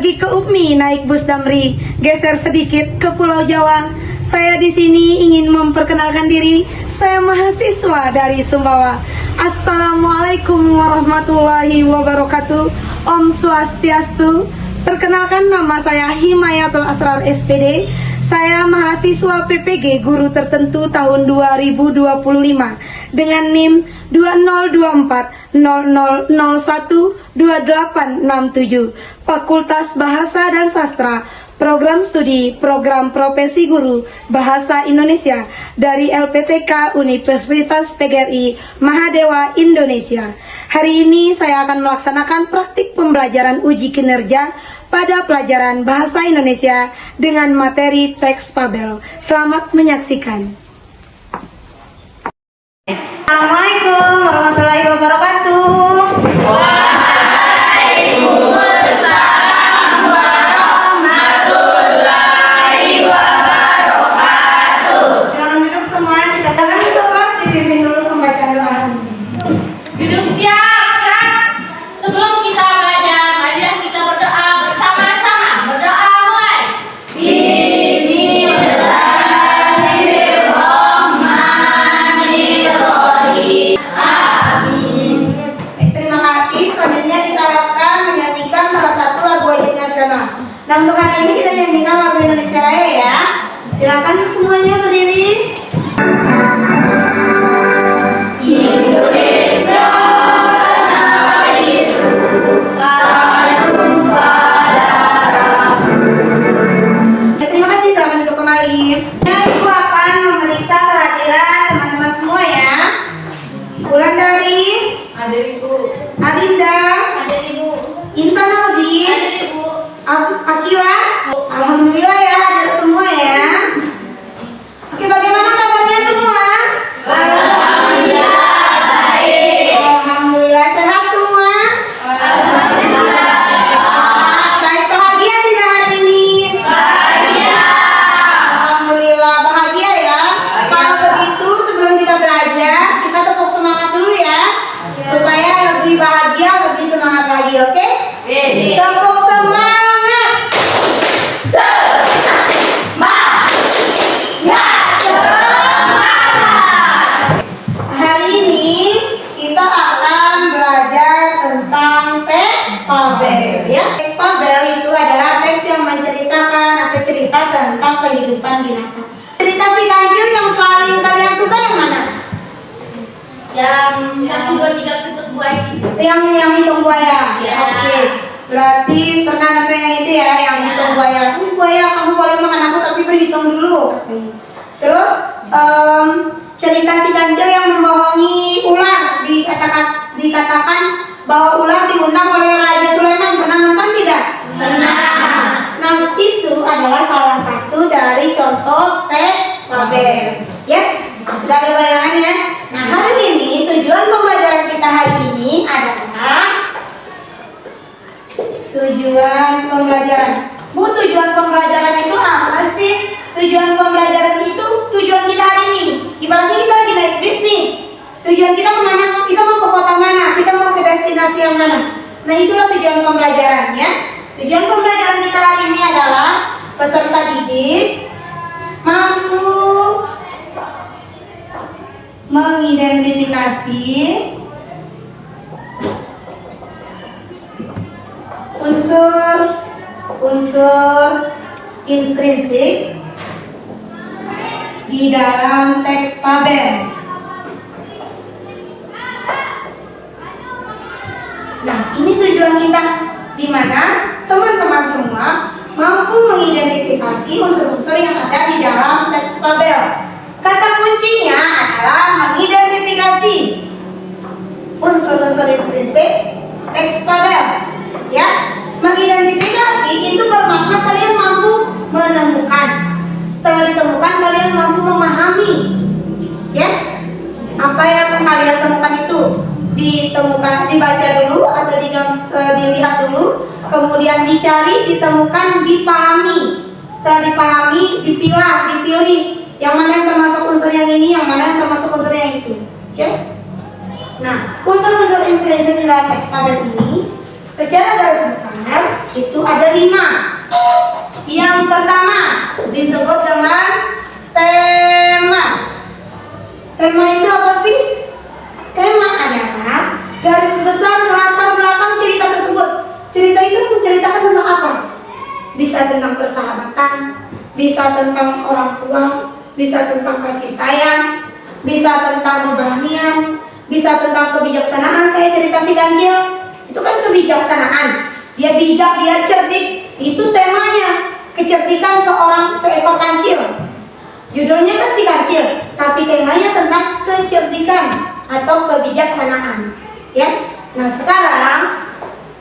pergi ke UPMI naik bus Damri, geser sedikit ke Pulau Jawa. Saya di sini ingin memperkenalkan diri. Saya mahasiswa dari Sumbawa. Assalamualaikum warahmatullahi wabarakatuh. Om Swastiastu. Perkenalkan, nama saya Himayatul Asrar SPD. Saya mahasiswa PPG Guru Tertentu tahun 2025 dengan NIM 202400012867, Fakultas Bahasa dan Sastra, Program Studi Program Profesi Guru Bahasa Indonesia dari LPTK Universitas PGRI Mahadewa Indonesia. Hari ini saya akan melaksanakan praktik pembelajaran uji kinerja pada pelajaran Bahasa Indonesia dengan materi teks fabel. Selamat menyaksikan. Assalamualaikum warahmatullahi wabarakatuh. Waalaikumsalam warahmatullahi wabarakatuh. Silakan duduk semua. Kita tangan itu kelas dipimpin dulu pembacaan doa. Duduk siap, gerak. Sebelum kita belajar, marilah kita berdoa bersama-sama. Berdoa mulai. Bismillahirrahmanirrahim. Amin. Terima kasih. Selanjutnya kita akan menyanyikan salah satu lagu wajib nasional. Nah, untuk hari ini kita nyanyikan lagu Indonesia Raya ya. Silakan semuanya berdiri. Indonesia tanah airku, tanah tumpah darahku. Ya, terima kasih. Silakan duduk kembali. Nah, Ibu akan memeriksa kehadiran teman-teman semua ya. Wulandari, Ada ibu, Arinda, ada ibu, Intan Audi, ada ibu. Akila. Alhamdulillah ya, hadir semua ya. Oke, bagaimana kabarnya semua? Alhamdulillah baik. Alhamdulillah sehat semua. Alhamdulillah Baik, bahagia tidak hari ini? bahagia. Alhamdulillah bahagia ya. Kalau begitu sebelum kita belajar, kita tepuk semangat dulu ya, supaya lebih bahagia, lebih semangat lagi, oke? Ini Tepuk semangat. Hari ini kita akan belajar tentang teks fabel ya. Teks fabel itu adalah teks yang menceritakan atau cerita tentang kehidupan binatang. Cerita si kancil yang paling kalian suka yang mana? yang 1, 2, 3 tutup buaya. Yang hitung buaya. Ya. Oke. Berarti pernah nonton yang itu ya, yang hitung buaya. Buaya, kamu boleh makan aku tapi berhitung dulu. Terus cerita si kancil yang membohongi ular, dikatakan bahwa ular diundang oleh Raja Sulaiman. Pernah nonton tidak? Benar. Nah, itu adalah salah satu dari contoh teks fabel. Ya, sudah ada bayangannya. Nah, hari ini tujuan pembelajaran kita hari ini adalah tujuan pembelajaran. Bu, tujuan pembelajaran itu apa sih? Tujuan pembelajaran itu tujuan kita hari ini. Ibaratnya kita lagi naik bis nih. Tujuan kita kemana? Kita mau ke kota mana? Kita mau ke destinasi yang mana? Nah, itulah tujuan pembelajaran ya. Tujuan pembelajaran kita hari ini adalah peserta didik mampu mengidentifikasi unsur intrinsik di dalam teks fabel. Nah, ini tujuan kita, di mana teman-teman semua mampu mengidentifikasi unsur-unsur yang ada di dalam teks fabel. Kata kuncinya adalah mengidentifikasi unsur-unsur intrinsik teks fabel. Ya, mengidentifikasi itu bermakna kalian mampu menemukan. Setelah ditemukan, kalian mampu memahami. Ya, apa yang kalian temukan itu ditemukan, dibaca dulu atau dilihat dulu, kemudian dicari, ditemukan, dipahami. Setelah dipahami, dipilih yang mana yang termasuk unsur yang ini, yang mana yang termasuk unsur yang itu. Oke? Nah, unsur-unsur intrinsik di dalam teks fabel ini Secara garis besar itu ada 5. Yang pertama disebut dengan tema. Tema itu apa sih? Tema adalah garis besar latar belakang cerita tersebut. Cerita itu menceritakan tentang apa? Bisa tentang persahabatan, bisa tentang orang tua, bisa tentang kasih sayang, bisa tentang keberanian, bisa tentang kebijaksanaan kayak cerita si kancil. Itu kan kebijaksanaan. Dia bijak, dia cerdik. Itu temanya. Kecerdikan seekor kancil. Judulnya kan si kancil, tapi temanya tentang kecerdikan atau kebijaksanaan. Ya. Nah, sekarang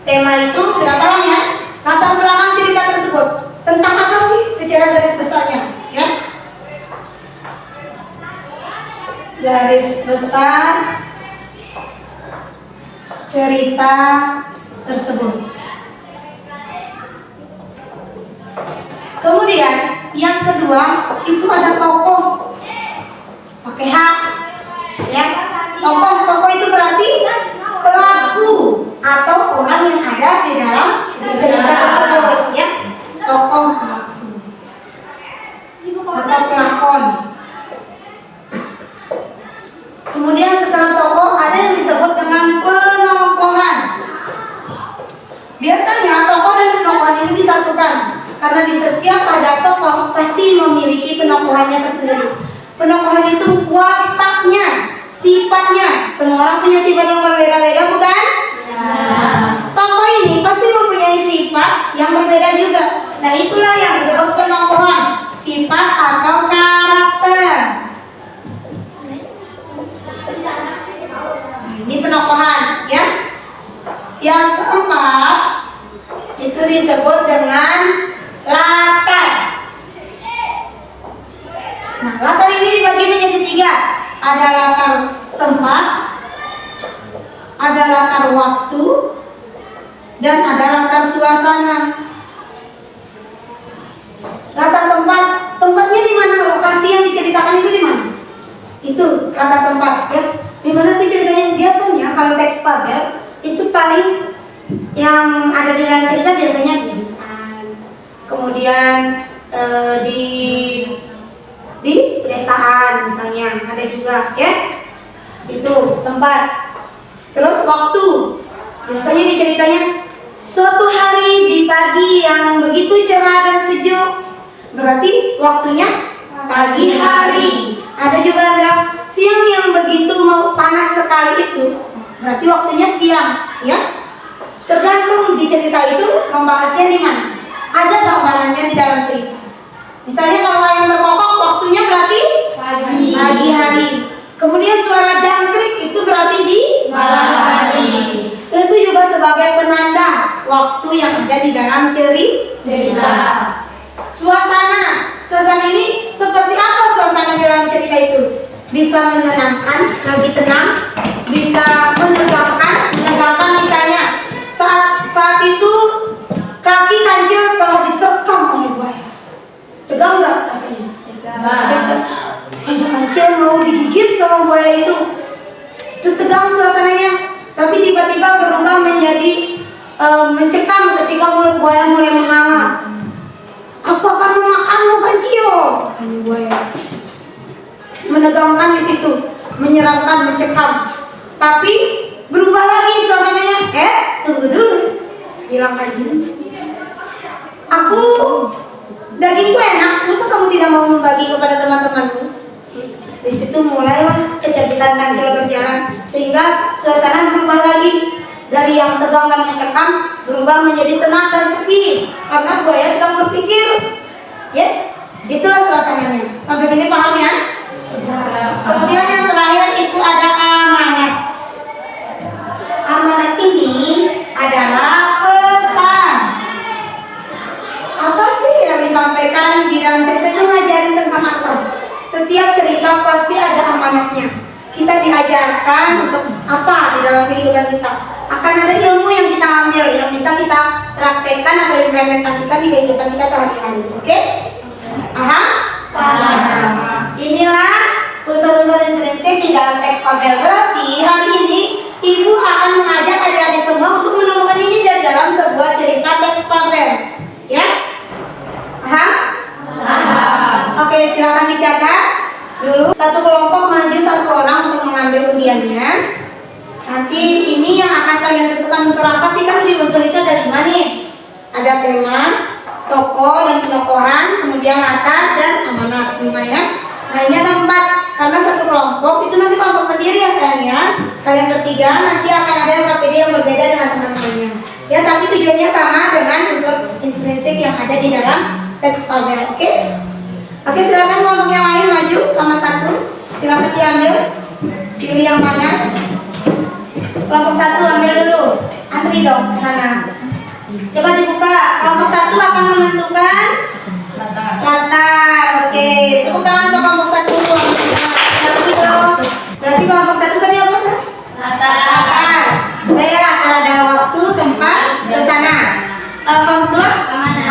tema itu sudah paham ya? Latar belakang cerita tersebut tentang apa sih secara garis besarnya? Ya. Garis besar cerita tersebut. Kemudian yang kedua itu ada tokoh, pakai H, ya. Tokoh itu berarti pelaku atau orang yang ada di dalam cerita tersebut, ya. Tokoh pelaku atau pelakon. Kemudian setelah tokoh ada yang disebut dengan penokohan. Biasanya tokoh dan penokohan ini disatukan karena di setiap ada tokoh pasti memiliki penokohannya tersendiri. Penokohan itu wataknya, sifatnya. Semua orang punya sifat yang berbeda-beda, bukan? Ya. Tokoh ini pasti mempunyai sifat yang berbeda juga. Nah, itulah yang disebut penokohan, sifat atau karakter. Nah, ini penokohan, ya. Yang keempat itu disebut dengan latar. Nah, latar ini dibagi menjadi 3. Ada latar tempat, ada latar waktu, dan ada latar suasana. Latar tempat, tempatnya di mana? Lokasi yang diceritakan itu di mana? Itu latar tempat, ya. Di mana sih ceritanya? Biasanya kalau teks fabel itu paling yang ada di dalam cerita biasanya di hutan, kemudian di pedesaan misalnya ada juga, ya. Itu tempat. Terus waktu, biasanya diceritanya suatu hari di pagi yang begitu cerah dan sejuk, berarti waktunya pagi hari. Ada juga yang bilang siang yang begitu panas sekali itu, berarti waktunya siang, ya. Tergantung di cerita itu membahasnya di mana. Ada gambarannya di dalam cerita. Misalnya kalau ayam berkokok waktunya berarti pagi hari. Kemudian suara jangkrik itu berarti di malam hari. Itu juga sebagai penanda waktu yang ada di dalam cerita. Suasana ini seperti apa suasana di dalam cerita itu? Bisa menenangkan, lagi tenang, bisa menegangkan misalnya. Saat itu kaki kancil telah diterkam oleh buaya. Tegang nggak rasanya? Tegang. Kancil mau digigit sama buaya itu. Itu tegang suasananya. Tapi tiba-tiba berubah menjadi mencekam ketika mulut buaya mulai menganga. Aku akan memakanmu kancil, katanya buaya. Menegangkan di situ, menyeramkan, mencekam. Tapi berubah lagi suasananya. Tunggu dulu, bilang kancil. Dagingku enak, masa kamu tidak mau membagi kepada teman-temanmu? Di situ mulailah kecerdikan kancil berjalan, sehingga suasana berubah lagi. Dari yang tegang dan mencekam berubah menjadi tenang dan sepi karena buaya sedang berpikir. Ya, itulah suasananya. Sampai sini paham ya? Kemudian yang terakhir itu ada amanat. Amanat ini adalah pesan. Apa sih yang disampaikan di dalam cerita itu? Ngajarin tentang apa? Setiap cerita pasti ada amanatnya. Kita diajarkan untuk apa di dalam kehidupan kita. Akan ada ilmu yang kita ambil, yang bisa kita praktekkan atau implementasikan di kehidupan kita sehari-hari. Oke? Aha? Inilah unsur-unsur intrinsik di dalam teks fabel. Berarti hari ini ibu akan mengajak adik-adik semua untuk menemukan ini dari ada 5 nih. Ada tema, tokoh dan tokohan, kemudian latar dan amanat 5 ya. Nah ini ada 4 karena satu kelompok itu nanti kelompok pendiri ya sayang ya. Kalian bertiga nanti akan ada KPD yang berbeda dengan teman-temannya. Ya tapi tujuannya sama dengan unsur intrinsik yang ada di dalam teks fabel. Oke? Oke, silakan kelompok yang lain maju sama satu. Silakan diambil. Pilih yang mana? Kelompok 1 ambil dulu. Antri dong ke sana. Coba dibuka. Kelompok 1 akan menentukan latar. Oke, tepuk tangan untuk kelompok 1. Satu dong. Berarti kelompok 1 tadi apa sih? Latar. Sudah ya, latar ada waktu, tempat, suasana. Kelompok 2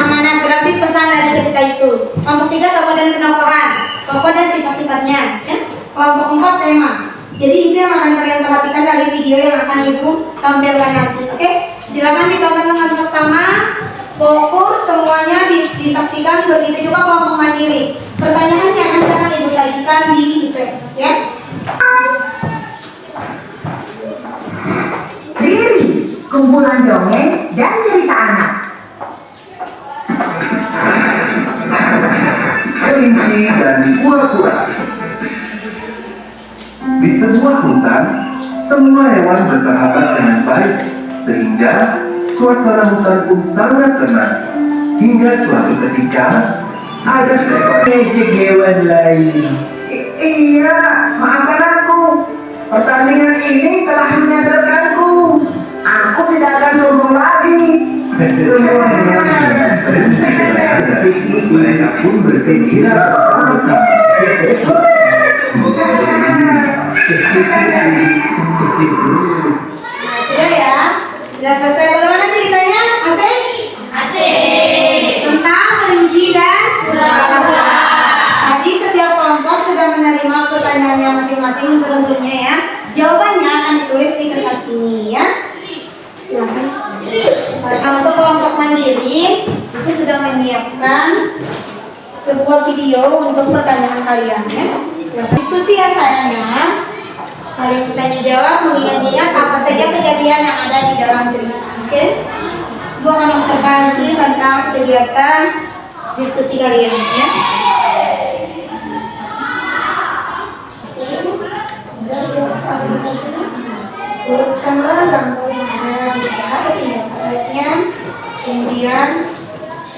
amanat, berarti pesan dari cerita itu. Kelompok 3 tokoh dan penokohan, tokoh dan sifat-sifatnya. Ya. Kelompok 4 tema. Jadi itu yang akan kalian perhatikan dari video yang akan ibu tampilkan nanti. Oke? Silakan ditonton dengan seksama. Fokus semuanya disaksikan. Begitu juga kelompok mandiri. Pertanyaannya akan ibu sajikan di IP. Ya? Riri, kumpulan dongeng dan cerita anak. Kelinci dan kura-kura. Di sebuah hutan, semua hewan bersahabat dengan baik, sehingga suasana hutan pun sangat tenang. Hingga suatu ketika, ada seekor ejek hewan lain. Iya, maafkan aku. Pertandingan ini telah menyadarkanku. Aku tidak akan sombong lagi. Semua hewan kelinci berada, mereka pun bergembira bersama-sama. Nah, sudah ya. Sudah selesai. Bagaimana ceritanya? Asik? Asik. Tentang kelinci dan Kura-kura. Tadi setiap kelompok sudah menerima pertanyaannya masing-masing unsur-unsurnya ya. Jawabannya akan ditulis di kertas ini ya. Silakan. Misalkan untuk kelompok mandiri itu sudah menyiapkan sebuah video untuk pertanyaan kalian ya. Silakan diskusi ya sayangnya. Saling tanya jawab, mengingat-ingat apa saja kejadian yang ada di dalam cerita. Oke? Ibu akan observasi tentang kegiatan diskusi kalian ya. Sudah biasa bersatunya. Urutkanlah gambar yang ada di atas atasnya. Kemudian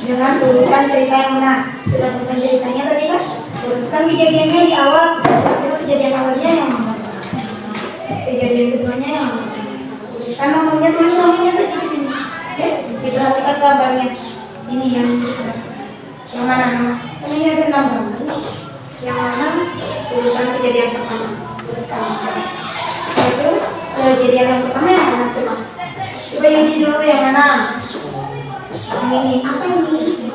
dengan urutan cerita yang benar. Sudah tentang ceritanya tadi kan? Urutkan kejadiannya di awal. Kejadian awalnya yang mana? Kejadian keduanya yang mana? Urutkan nomornya, tulis nomornya saja di sini. Oke? Diperhatikan gambarnya. Ini yang yang mana nama? Kan ini ada 6 gambar nih. Yang mana urutan kejadian pertama? Urutan itu kejadian yang pertama yang mana coba? Coba Yudi dulu yang mana? Yang ini apa ini?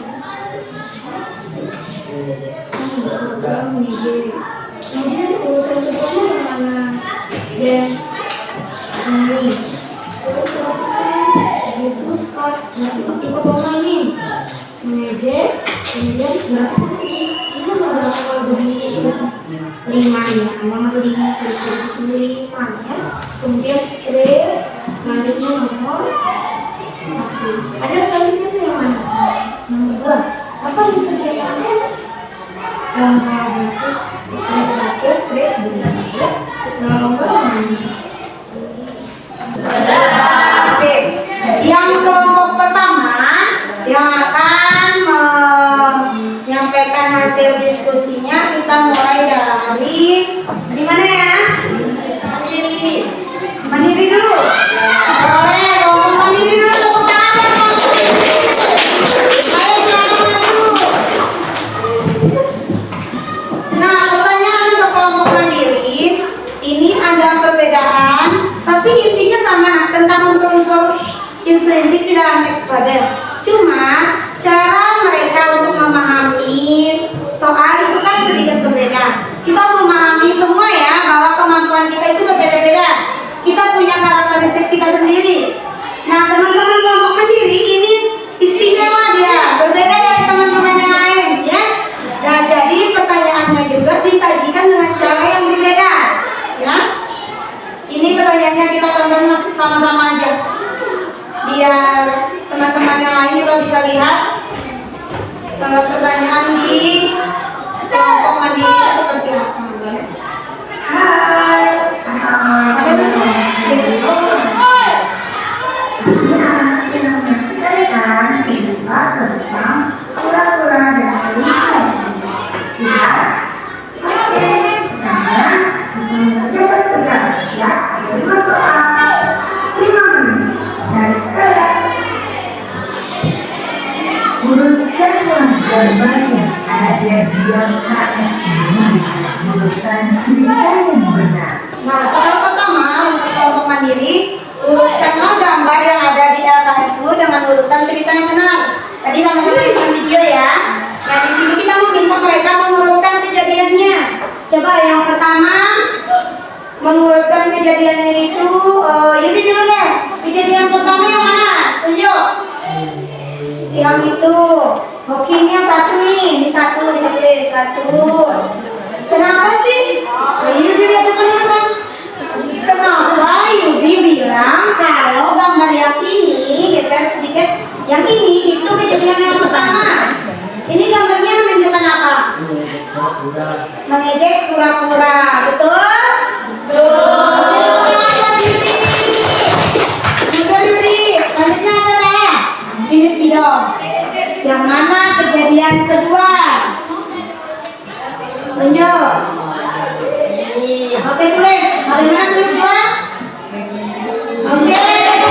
Kemudian urutan keduanya yang mana? Dan ini itu start nanti ikut lomba ini mengejek kemudian berarti ini nomor berapa kalau begini itu 5 ya, nomor 5 tulis di sini 5 ya. Kemudian strip selanjutnya nomor 1. Ada selanjutnya itu yang mana? Nomor 2. Apa yang kegiatannya? Lomba berarti strip 1, strip 2 ya. Setelah lomba yang mana? Oke, yang kelompok pertama yang akan menyampaikan hasil diskusinya kita mulai dari mana ya? Mandiri dulu. Boleh, kelompok mandiri dulu tepuk tangan ya, kelompok mandiri. Ayo silakan maju. Nah, pertanyaan untuk kelompok mandiri ini ada perbedaan, tapi intinya sama tentang unsur-unsur intrinsik di dalam teks fabel. Cuma cara mereka untuk memahami soal itu kan sedikit berbeda. Kita memahami semua ya bahwa kemampuan kita itu berbeda-beda. Kita punya karakteristik kita sendiri. Nah, teman-teman kelompok mandiri ini istimewa dia, berbeda dari teman-teman yang lain ya. Nah, jadi pertanyaannya juga disajikan dengan cara yang berbeda ya. Ini pertanyaannya kita tonton sama-sama aja biar teman-teman yang lain juga bisa lihat pertanyaan di kelompok mandiri itu seperti apa. Hai, assalamualaikum. Ini anak sedang menyaksikan cerita tentang kura-kura dan kelinci. Siap? Oke, sekarang kita mengerjakan kerja siap. Ada 2 soal, 5 menit dari sekarang. Urutkan gambar yang ada di LKS ini. Urutkan cerita yang benar. Nah, soal pertama untuk kelompok mandiri, urutkanlah gambar yang ada di LKSmu dengan urutan cerita yang benar. Tadi sama-sama nonton video ya. Nah, di sini kita meminta mereka mengurutkan kejadiannya. Coba yang pertama mengurutkan kejadiannya itu, Yudi dulu deh. Kejadian pertama yang mana? Tunjuk. Yang itu hokinya 1 nih, ini 1 ditulis 1. Kenapa sih? Yudi lihat penulisan. Kenapa Yudi bilang kalau gambar yang ini, geser sedikit, yang ini itu kejadian yang pertama. Ini gambarnya menunjukkan apa? Mengejek kura-kura, betul? Oke, semangat Yudi. Betul Yudi. Selanjutnya adalah finish video. Yang mana kejadian kedua? Tunjuk. Oke, tulis. Bagaimana tulis 2? Oke, itu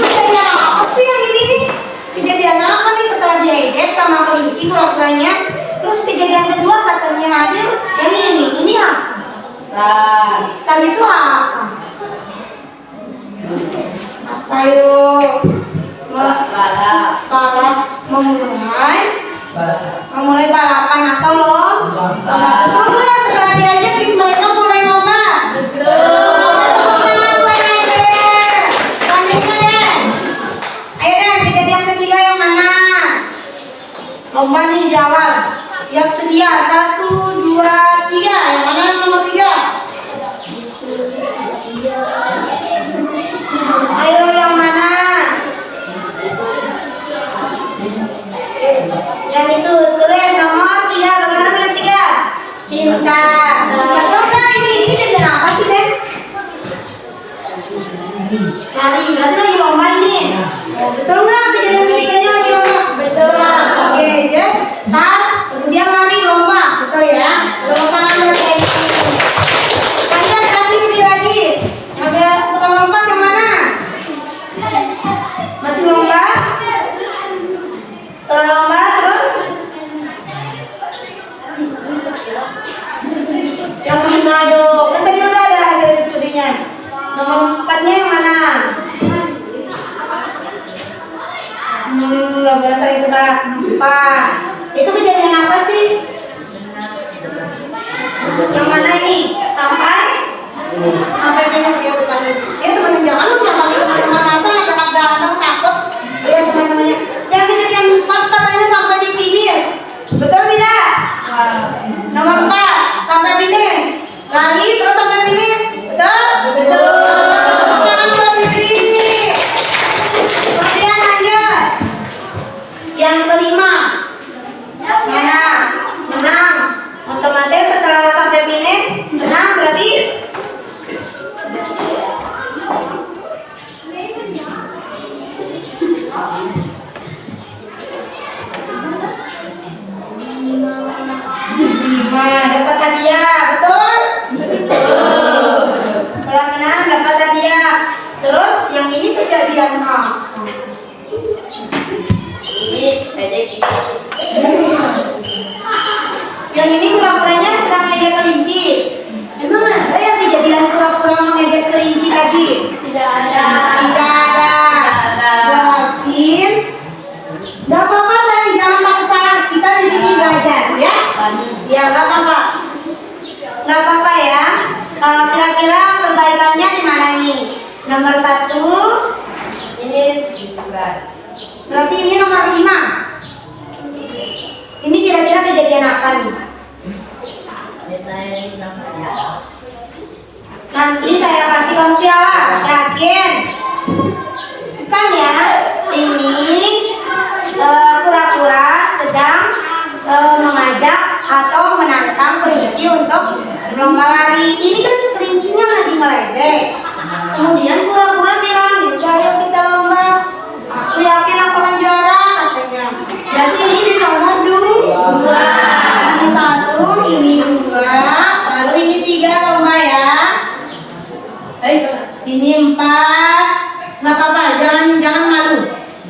kejadian apa sih yang ini nih? Kejadian apa nih setelah diejek sama kelinci kura-kuranya? Terus kejadian kedua katanya hadir yang ini apa? Star itu apa? Apa yuk? Balap memulai balapan atau lomba. Betul nggak? Setelah diajak mereka mulai lomba. Lomba nih di awal. Siap sedia 1, 2, 3. Yang mana yang nomor 3? Ayo yang mana? Yang itu tulis nomor 3. Bagaimana tulis 3? Pintar. Betul nggak ini jadi apa sih Den? Lari. Berarti lagi lomba ini. Betul nggak kejadian ketiganya lagi lomba? Betul. Gadget, start, kemudian lari lomba, betul ya? Tepuk tangan buat saya. Kalian kasih ini lagi. Ada tukang lompat yang mana? Masih lomba? Setelah lomba terus? Yang mana dong? Kan tadi udah ada hasil diskusinya. Nomor 4-nya yang mana? Nggak boleh saling sebat. 4. Itu kejadian apa sih? Yang mana ini? Sampai banyak dia depan. Ya teman-teman jangan lu jangan teman-teman masa anak-anak ganteng takut lihat teman-temannya. Yang kejadian 4 katanya sampai di finish. Betul tidak? Nomor 4 sampai finish. Lari terus sampai finish. Betul? Betul. Tangan buat diri. Kemudian lanjut. Yang kelima, mana? Menang. Otomatis setelah sampai finish, menang berarti dapat hadiah, betul? Betul. Setelah menang dapat hadiah. Terus yang ini kejadian apa? Yang ini kura-kuranya sedang ngejek kelinci. Emang ada yang kejadian kura-kura mengejek kelinci tadi? Tidak ada. Tidak ada. Yakin? Gak apa-apa sayang, jangan paksa. Kita di sini belajar, ya? Ya, gak apa-apa. Gak apa-apa ya. Kira-kira perbaikannya di mana ini? Nomor 1. Ini Berarti ini nomor 5. Ini kira-kira kejadian apa nih? Nanti saya kasih kamu piala, yakin? Bukan ya? lomba lari. Ini kan kelincinya lagi meledek. Kemudian kura-kura bilang, "Yaudah, ayo kita lomba. Aku yakin aku akan juara," katanya. Jadi ini nomor 2. Ini 1, ini 2, baru ini 3 lomba ya. Ini 4. Nggak apa-apa, jangan malu.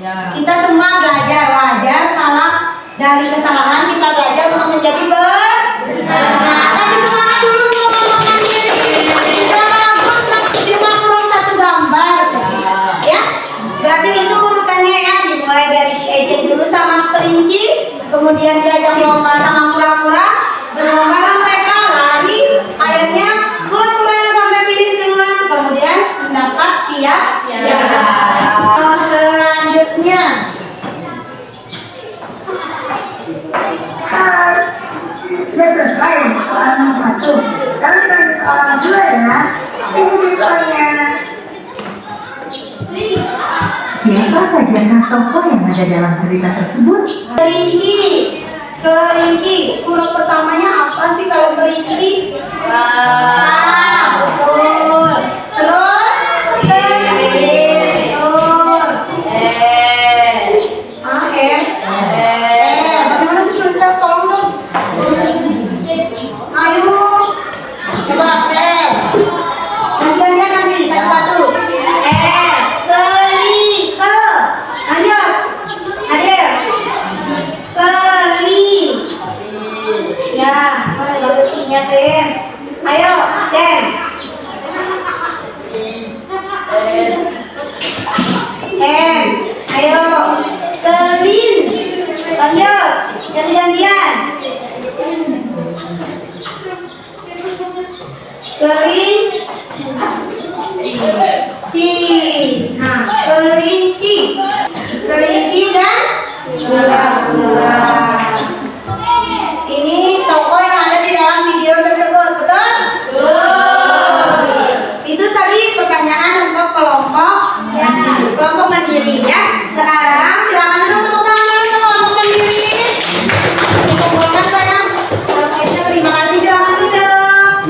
Kita semua belajar, wajar salah, dari kesalahan kita belajar untuk menjadi benar. Kasih semangat dulu untuk mengembangkan diri. Kita bagus, tapi cuma kurang 1 gambar. Ya, berarti itu urutannya ya. Dimulai dari ejek dulu sama kelinci, kemudian diajak lomba sama kura-kura, berlomba mereka lari, akhirnya kura-kura yang sampai finish duluan, kemudian mendapat piala. Selanjutnya Sudah selesai soal nomor 1. Sekarang kita lanjut soal nomor 2 ya. Ini dia soalnya. Siapa saja tokoh yang ada dalam cerita tersebut? kelinci. Huruf pertamanya apa sih kalau kelinci? Betul. Terus betul. Bagaimana sih tulisannya? Tolong dong. Ayo. Coba gantian nanti satu-satu. Lanjut. Adil. Ya, bagus ingatin. Ayo, Den. Ayo, Kelin. Lanjut, ganti-gantian. Kelinci. Nah, kelinci dan kura-kura. Ini tokoh yang ada di dalam video tersebut, betul? Itu tadi pertanyaan untuk kelompok mandiri ya. Sekarang silakan duduk, tepuk tangan dulu untuk kelompok mandiri. Dikumpulkan sayang. Terima kasih, silakan duduk.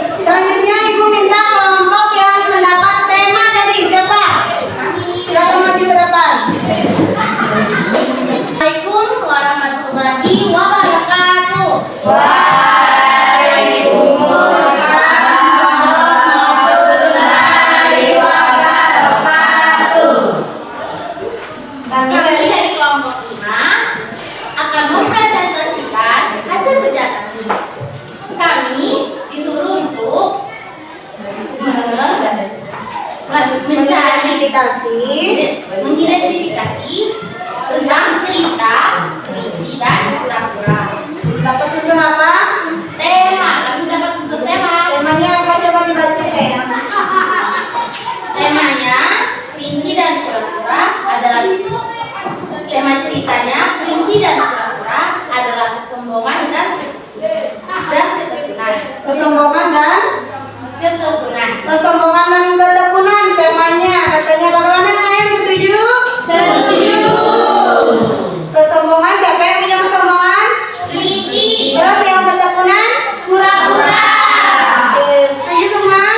Selanjutnya Ibu minta kelompok yang mendapat tema tadi. Siapa? Silakan maju ke depan. Assalamualaikum warahmatullahi wabarakatuh. Kami dari kelompok 5 akan mempresentasikan hasil kerja kami. Kami disuruh untuk mengidentifikasi tentang cerita kelinci dan kura-kura. Dapat unsur apa? Tema, kami dapat unsur tema. Temanya apa? Coba dibaca sayang. Temanya kelinci dan kura-kura adalah tema ceritanya kelinci dan kura-kura adalah kesombongan dan ketekunan. Kesombongan dan Ketekunan. kesombongan dan ketekunan temanya. Katanya bagaimana kalian setuju? Setuju. Kesombongan, siapa yang punya kesombongan? Kelinci. Terus yang ketekunan? Kura-kura. Oke, setuju semua?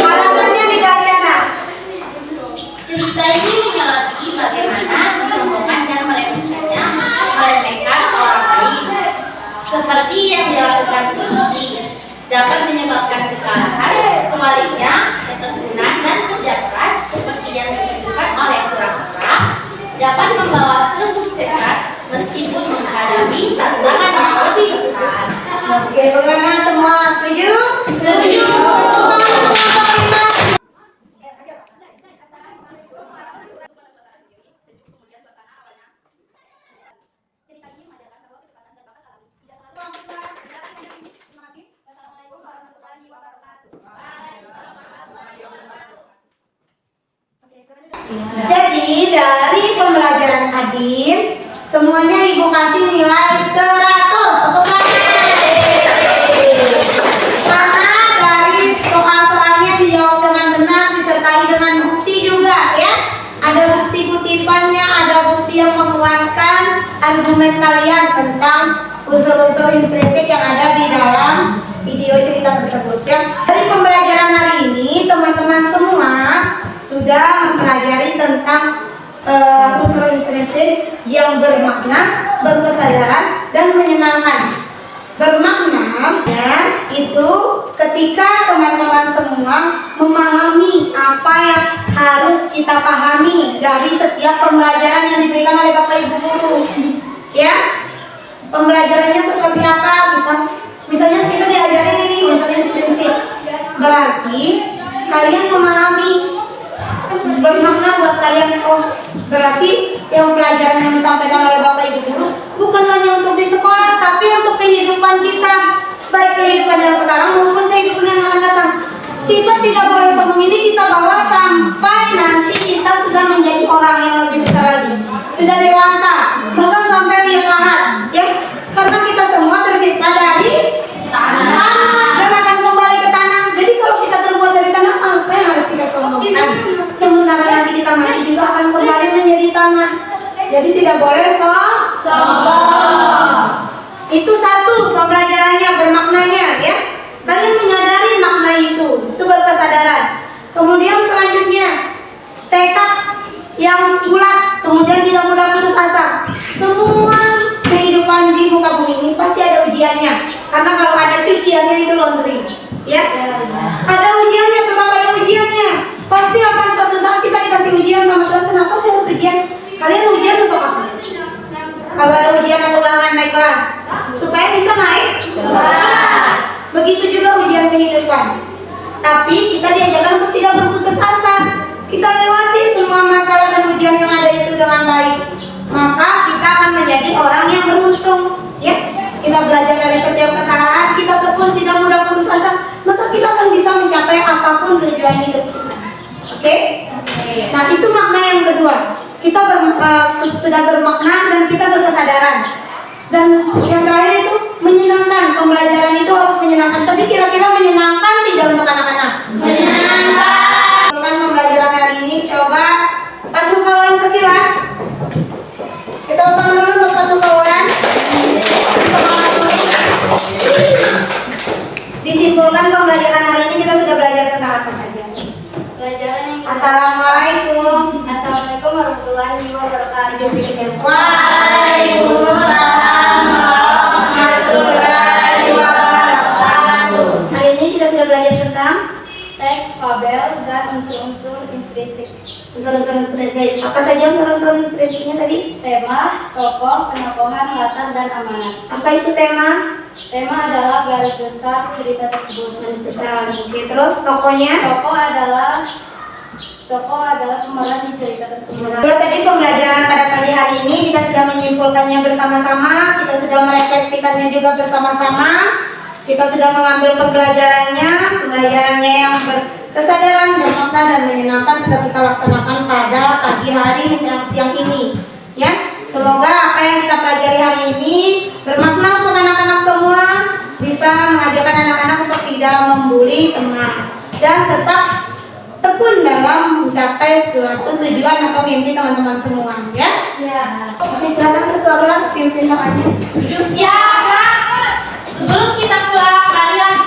Alasannya di Gariana. Cerita ini menyoroti bagaimana kesombongan dan meremehkan orang lain, seperti yang dilakukan kelinci, dapat menyebabkan kekalahan. Sebaliknya, ketekunan dan kerja keras seperti yang ditunjukkan oleh kura-kura dapat membawa kesuksesan meskipun menghadapi tantangan yang lebih besar. Oke, bagaimana semua setuju? Setuju. Jadi dari pembelajaran Adin, semuanya Ibu kasih nilai 100. Tepuk tangan. Karena dari soal-soalnya dijawab dengan benar, disertai dengan bukti juga ya. Ada bukti kutipannya, ada bukti yang menguatkan argumen kalian tentang unsur-unsur intrinsik yang ada di dalam video cerita tersebut ya. Dari pembelajaran hari ini teman-teman semua sudah mempelajari tentang unsur intrinsik yang bermakna, berkesadaran, dan menyenangkan. Bermakna ya, itu ketika teman-teman semua memahami apa yang harus kita pahami dari setiap pembelajaran yang diberikan oleh Bapak Ibu guru ya. Pembelajarannya seperti apa kita, misalnya kita diajarin ini unsur intrinsik, berarti kalian memahami, bermakna buat kalian. Oh, berarti yang pelajaran yang disampaikan oleh Bapak Ibu guru bukan hanya untuk di sekolah, tapi untuk kehidupan kita, baik kehidupan yang sekarang maupun kehidupan yang akan datang. Sifat tidak boleh sombong ini kita bawa sampai nanti kita sudah menjadi orang yang lebih besar lagi, sudah dewasa, bahkan sampai lihat lahat ya, karena kita semua tercipta dari tanah dan akan kembali ke tanah. Jadi kalau kita terbuat dari tanah, apa yang harus kita sombongkan? Sementara nanti kita mati juga akan kembali menjadi tanah. Jadi tidak boleh sombong. Itu satu pembelajarannya, bermaknanya ya. Kalian menyadari makna itu berkesadaran. Kemudian selanjutnya tekad yang bulat, kemudian tidak mudah putus asa. Semua kehidupan di muka bumi ini pasti ada ujiannya. Karena kalau ada cuciannya itu laundry, ya. Ada ujiannya, tetap ada ujiannya. Pasti akan suatu saat kita dikasih ujian sama Tuhan. Kenapa saya harus ujian? Kalian ujian untuk apa? Kalau ada ujian atau ulangan naik kelas, supaya bisa naik kelas. Begitu juga ujian kehidupan. Tapi kita diajarkan untuk tidak berputus asa. Kita lewati semua masalah dan ujian yang ada itu dengan baik. Maka kita akan menjadi orang yang beruntung. Ya, kita belajar dari setiap kesalahan, kita tekun, tidak mudah putus asa. Maka kita akan bisa mencapai apapun tujuan hidup kita. Oke? Nah, itu makna yang kedua. Kita sudah bermakna dan kita berkesadaran. Dan yang terakhir itu menyenangkan. Pembelajaran itu harus menyenangkan. Tadi kira-kira menyenangkan tidak untuk anak-anak? Menyenangkan. Pembelajaran hari ini coba patung kawan sekilas. Kita ulang dulu untuk patung kawan. Disimpulkan pembelajaran hari ini kita sudah belajar tentang apa saja? Pelajaran yang Assalamualaikum. Assalamualaikum warahmatullahi wabarakatuh. Waalaikumsalam warahmatullahi wabarakatuh. Hari ini kita sudah belajar tentang Teks, fabel, dan unsur-unsur intrinsik. unsur-unsur intrinsik. Apa saja unsur-unsur intrinsiknya tadi? Tema, tokoh, penokohan, latar, dan amanat. Apa itu tema? Tema adalah garis besar cerita tersebut. Garis besar. Oke, terus tokohnya? Tokoh adalah pemeran di cerita tersebut. Kalau tadi pembelajaran pada pagi hari ini kita sudah menyimpulkannya bersama-sama, kita sudah merefleksikannya juga bersama-sama, kita sudah mengambil pembelajarannya yang berkesadaran, bermakna, dan menyenangkan sudah kita laksanakan pada pagi hari menjelang siang ini. Ya, semoga apa yang kita pelajari hari ini bermakna untuk anak-anak semua, bisa mengajarkan anak-anak untuk tidak membuli teman dan tetap tekun dalam mencapai suatu tujuan atau mimpi teman-teman semua, ya? Ya. Oke, silakan ketua kelas pimpin doanya. Duduk siap, Kak. Sebelum kita pulang, marilah